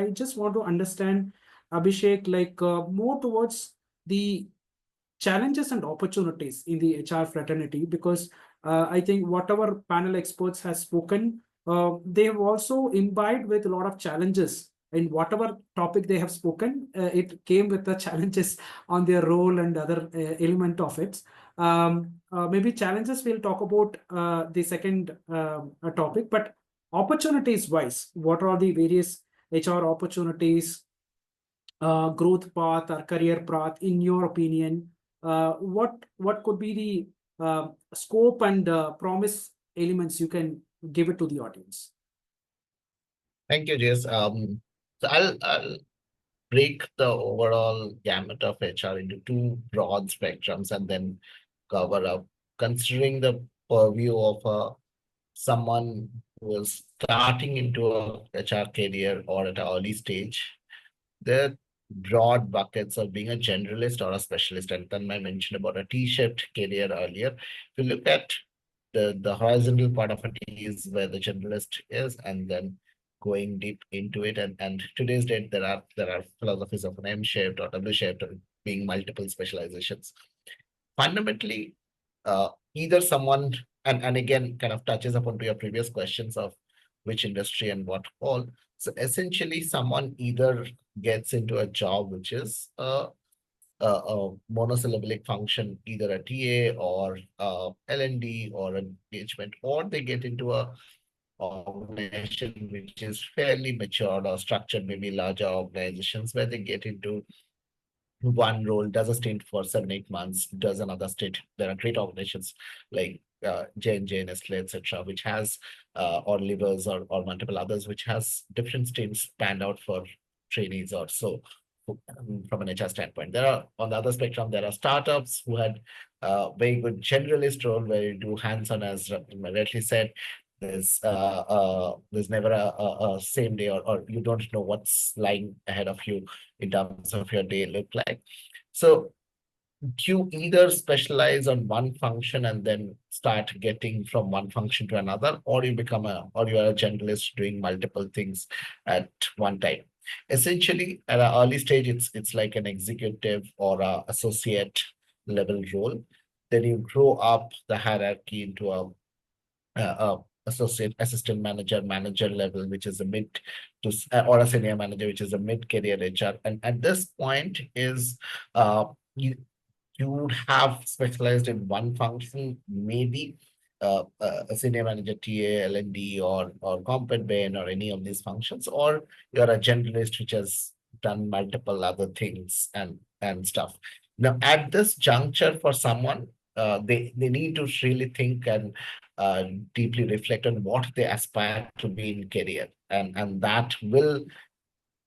I just want to understand, Abhishek, like more towards the challenges and opportunities in the HR fraternity, because I think whatever panel experts has spoken, they have also imbibed with a lot of challenges in whatever topic they have spoken. It came with the challenges on their role and other element of it. Maybe challenges we'll talk about the second topic, but opportunities wise, what are the various HR opportunities, growth path or career path in your opinion? What could be the scope and promise elements you can give it to the audience? Thank you, Jess. So I'll break the overall gamut of HR into two broad spectrums and then cover up, considering the purview of someone who is starting into a HR career or at an early stage. The broad buckets of being a generalist or a specialist. And then I mentioned about a T-shaped career earlier. If you look at the horizontal part of a T is where the generalist is, and then going deep into it. And today's date, there are philosophies of an M-shaped or W-shaped, being multiple specializations. Fundamentally, either someone, and again kind of touches upon to your previous questions of which industry and what all. So essentially, someone either gets into a job which is a monosyllabic function, either a TA or L&D or engagement, or they get into a organization which is fairly matured or structured, maybe larger organizations where they get into one role, does a stint for 7, 8 months, does another stint. There are great organizations like J&J, Nestle, etc., which has or Livers or multiple others, which has different stints planned out for trainees or so. From an HR standpoint, there are on the other spectrum, there are startups who had very good generalist role where you do hands-on, as rightly said. There's never a same day, or you don't know what's lying ahead of you in terms of your day look like. So you either specialize on one function and then start getting from one function to another, or you become or you are a generalist doing multiple things at one time. Essentially, at an early stage, it's like an executive or a associate level role. Then you grow up the hierarchy into a associate, assistant manager, manager level, which is a mid to or a senior manager, which is a mid career HR. And at this point is you would have specialized in one function, maybe a senior manager, TA, L&D, or comp ben, or any of these functions, or you're a generalist which has done multiple other things and stuff. Now, at this juncture, for someone, they need to really think and deeply reflect on what they aspire to be in career, and that will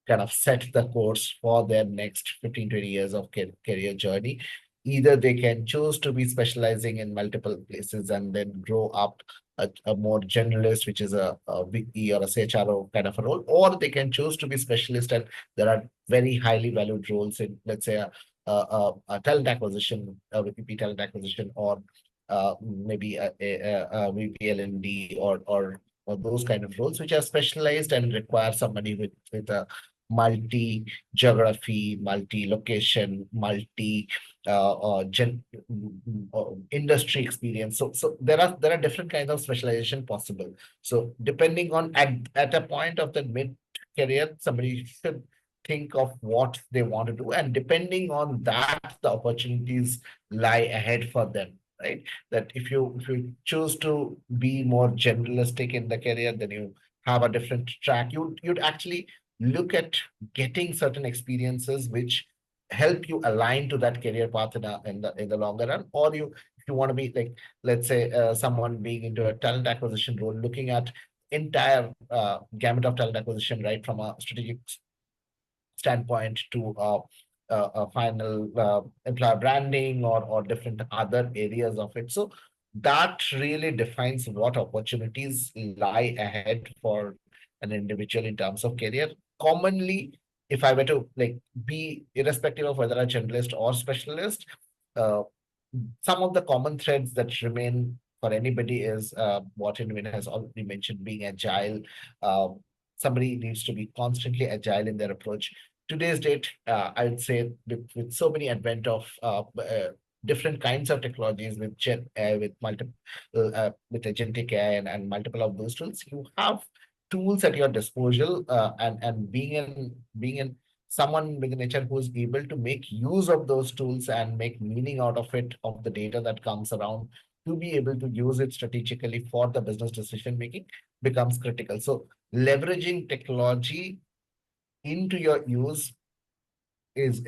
kind of set the course for their next 15, 20 years of career journey. Either they can choose to be specializing in multiple places and then grow up a more generalist, which is a VP or a CHRO kind of a role, or they can choose to be specialist. And there are very highly valued roles in, let's say, a talent acquisition, a VP talent acquisition, or maybe a VP L&D, or those kind of roles, which are specialized and require somebody with a multi-geography, multi-location, multi industry experience. So there are different kinds of specialization possible. So depending on at a point of the mid career, somebody should think of what they want to do, and depending on that, the opportunities lie ahead for them. Right, that if you choose to be more generalistic in the career, then you have a different track. You'd actually look at getting certain experiences which help you align to that career path in the longer run. Or if you want to be like, let's say, someone being into a talent acquisition role, looking at entire gamut of talent acquisition, right, from a strategic standpoint to a final employer branding or different other areas of it. So that really defines what opportunities lie ahead for an individual in terms of career. Commonly, if I were to like be irrespective of whether a generalist or specialist, uh, some of the common threads that remain for anybody is what Inwin has already mentioned, being agile, uh, somebody needs to be constantly agile in their approach. Today's date, I would say, with so many advent of different kinds of technologies, with multiple with agentic AI and multiple of those tools, you have tools at your disposal, and being in someone with an HR who is able to make use of those tools and make meaning out of it, of the data that comes around, to be able to use it strategically for the business decision making becomes critical. So leveraging technology into your use is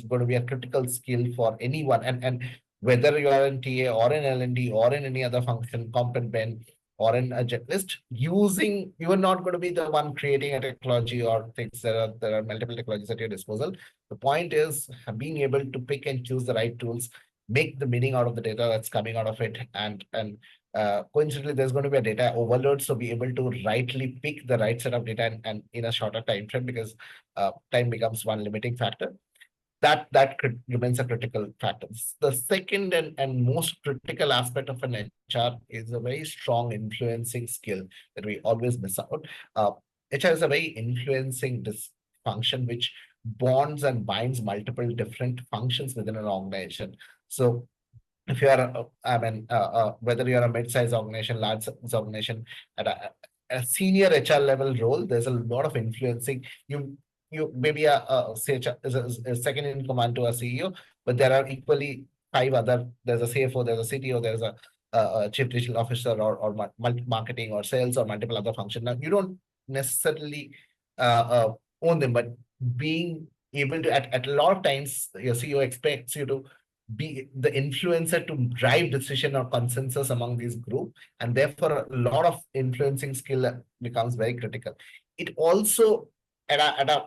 going to be a critical skill for anyone, and whether you are in TA or in L&D or in any other function, comp and ben, or in a checklist, using, you are not going to be the one creating a technology or things. There are multiple technologies at your disposal. The point is being able to pick and choose the right tools, make the meaning out of the data that's coming out of it, and coincidentally, there's going to be a data overload. So be able to rightly pick the right set of data, and in a shorter time frame, because time becomes one limiting factor. That remains a critical factor. The second and most critical aspect of an HR is a very strong influencing skill that we always miss out. Uh, HR is a very influencing function which bonds and binds multiple different functions within an organization. So if you are, whether you're a mid-sized organization, large organization, at a senior HR level role, there's a lot of influencing. You maybe say a second in command to a CEO, but there are equally five other. There's a CFO, there's a CTO, there's a chief digital officer, or marketing or sales or multiple other functions. Now you don't necessarily own them, but being able to, at a lot of times, your CEO expects you to be the influencer to drive decision or consensus among these group, and therefore a lot of influencing skill becomes very critical. It also, at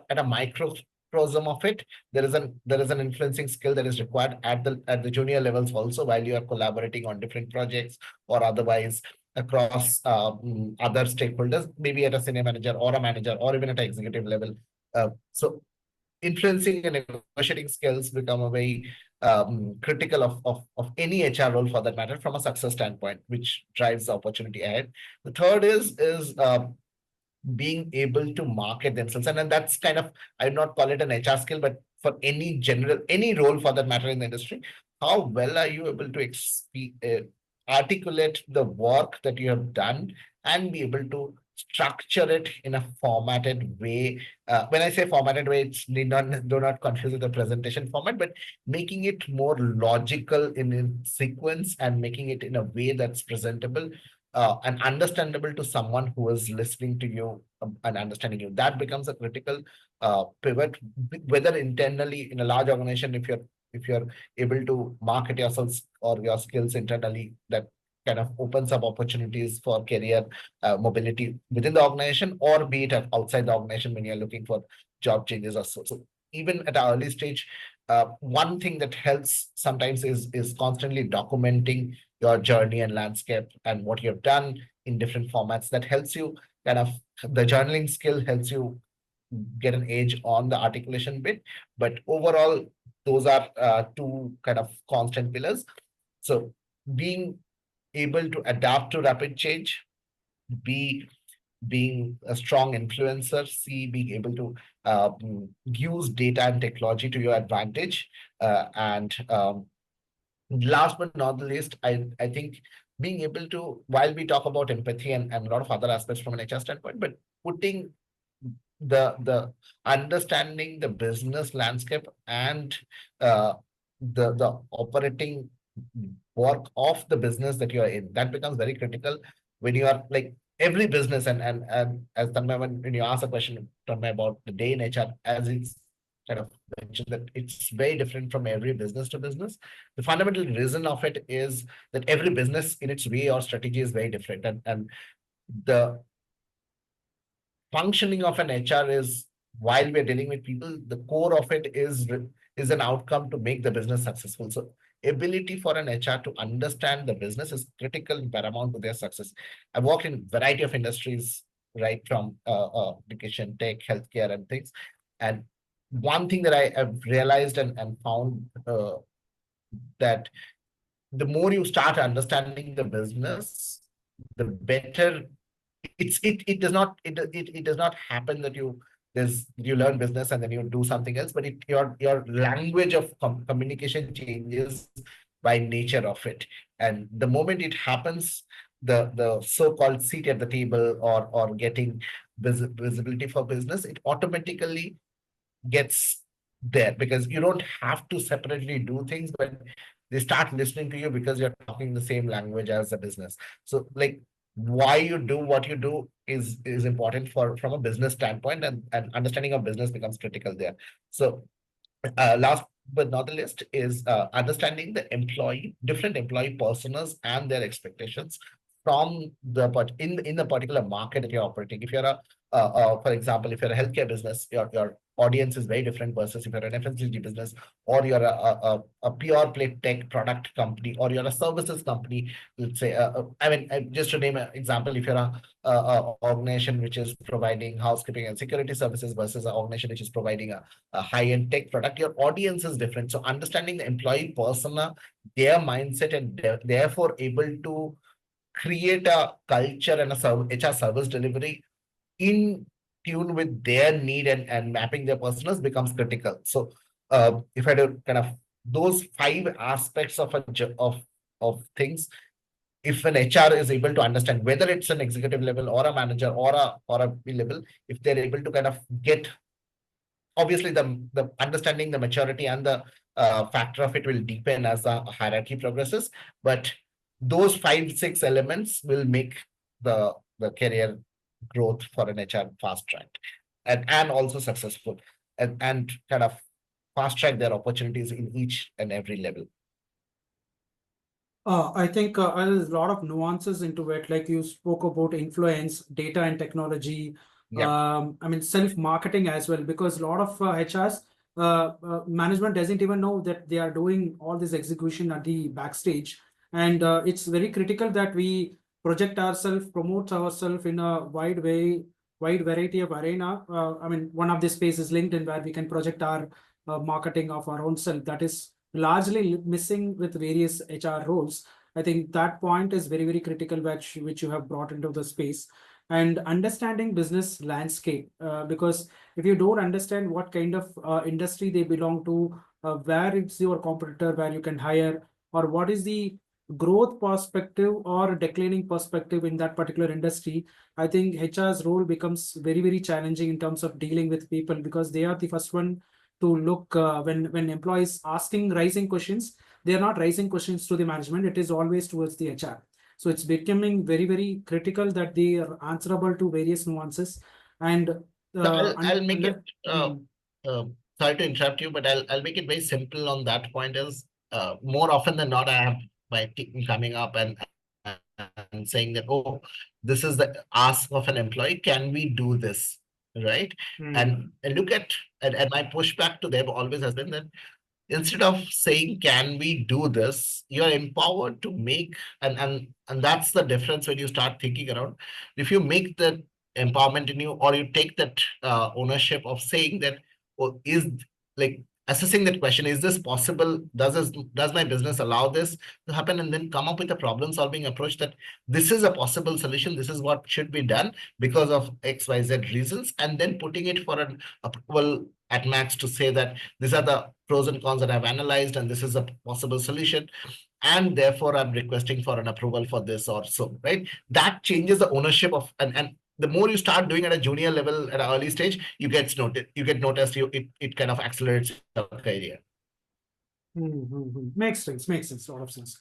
a microcosm of it, there is an influencing skill that is required at the junior levels also, while you are collaborating on different projects or otherwise across other stakeholders, maybe at a senior manager or a manager or even at an executive level. So influencing and negotiating skills become a very critical of any HR role for that matter, from a success standpoint, which drives the opportunity ahead. The third is being able to market themselves, and then that's kind of, I would not call it an HR skill, but for any role for that matter in the industry, how well are you able to articulate the work that you have done and be able to structure it in a formatted way. When I say formatted way, it's do not confuse with the presentation format, but making it more logical in its sequence and making it in a way that's presentable and understandable to someone who is listening to you, and understanding you. That becomes a critical pivot, whether internally in a large organization, if you're able to market yourselves or your skills internally, that kind of opens up opportunities for career mobility within the organization, or be it outside the organization when you're looking for job changes or so. So even at an early stage, one thing that helps sometimes is constantly documenting your journey and landscape and what you've done in different formats. That helps you kind of, the journaling skill helps you get an edge on the articulation bit. But overall, those are two kind of constant pillars. So being able to adapt to rapid change, B, being a strong influencer, C, being able to use data and technology to your advantage, and last but not the least, I think being able to, while we talk about empathy and a lot of other aspects from an HR standpoint, but putting the understanding the business landscape and the operating work of the business that you are in, that becomes very critical when you are like every business. And as Tanmay, when you ask a question, Tanmay, about the day in HR, as it's kind of mentioned, that it's very different from every business to business. The fundamental reason of it is that every business in its way or strategy is very different, and the functioning of an HR is, while we're dealing with people, the core of it is an outcome to make the business successful. So ability for an HR to understand the business is critical and paramount to their success. I've worked in variety of industries, right from education, tech, healthcare, and things. And one thing that I have realized and found that the more you start understanding the business, the better it does not it does not happen that you learn business and then you do something else, but your language of communication changes by nature of it. And the moment it happens, the so-called seat at the table or getting visibility for business, it automatically gets there, because you don't have to separately do things, but they start listening to you because you're talking the same language as the business. So like, why you do what you do is important for from a business standpoint, and understanding of business becomes critical there. So last but not the least is understanding the different employee personas and their expectations from in the particular market that you're operating. If you're for example, if you're a healthcare business, your audience is very different versus if you're an FMCG business, or you're a pure play tech product company, or you're a services company. Let's say, I mean, just to name an example, if you're a organization which is providing housekeeping and security services versus an organization which is providing a high-end tech product, your audience is different. So understanding the employee persona, their mindset, and therefore able to create a culture and HR service delivery in tune with their need, and mapping their personas becomes critical. So if I do kind of those five aspects of of things, if an HR is able to understand, whether it's an executive level or a manager or a B level, if they're able to kind of get, obviously the understanding, the maturity, and the factor of it will deepen as the hierarchy progresses, but those 5 6 elements will make the career growth for an HR fast track, and also successful, and kind of fast track their opportunities in each and every level. I think there's a lot of nuances into it. Like you spoke about influence, data and technology. Yeah. I mean, self-marketing as well, because a lot of HRs, management doesn't even know that they are doing all this execution at the backstage. And it's very critical that we project ourselves, promote ourselves in a wide variety of arena. I mean, one of the spaces is LinkedIn, where we can project our marketing of our own self. That is largely missing with various HR roles. I think that point is very, very critical, which you have brought into the space. And understanding business landscape, because if you don't understand what kind of industry they belong to, where it's your competitor, where you can hire, or what is the growth perspective or declining perspective in that particular industry, I think HR's role becomes very, very challenging in terms of dealing with people, because they are the first one to look when employees asking rising questions, they are not raising questions to the management, it is always towards the HR. So it's becoming very, very critical that they are answerable to various nuances. And So I'll make it mm, uh, sorry to interrupt you, but I'll make it very simple on that point. Is more often than not, I have my team coming up and saying that, oh, this is the ask of an employee, can we do this, right? And look at, and my pushback to them always has been that instead of saying can we do this, you're empowered to make, and that's the difference when you start thinking around. If you make that empowerment in you, or you take that ownership of saying that, oh, is like assessing that question, is this possible, does my business allow this to happen, and then come up with a problem solving approach that this is a possible solution, this is what should be done because of XYZ reasons, and then putting it for an approval at max to say that these are the pros and cons that I've analyzed, and this is a possible solution, and therefore I'm requesting for an approval for this or so, right? That changes the ownership of, and the more you start doing at a junior level at an early stage, you get noticed, it kind of accelerates your career. Makes sense, a lot of sense.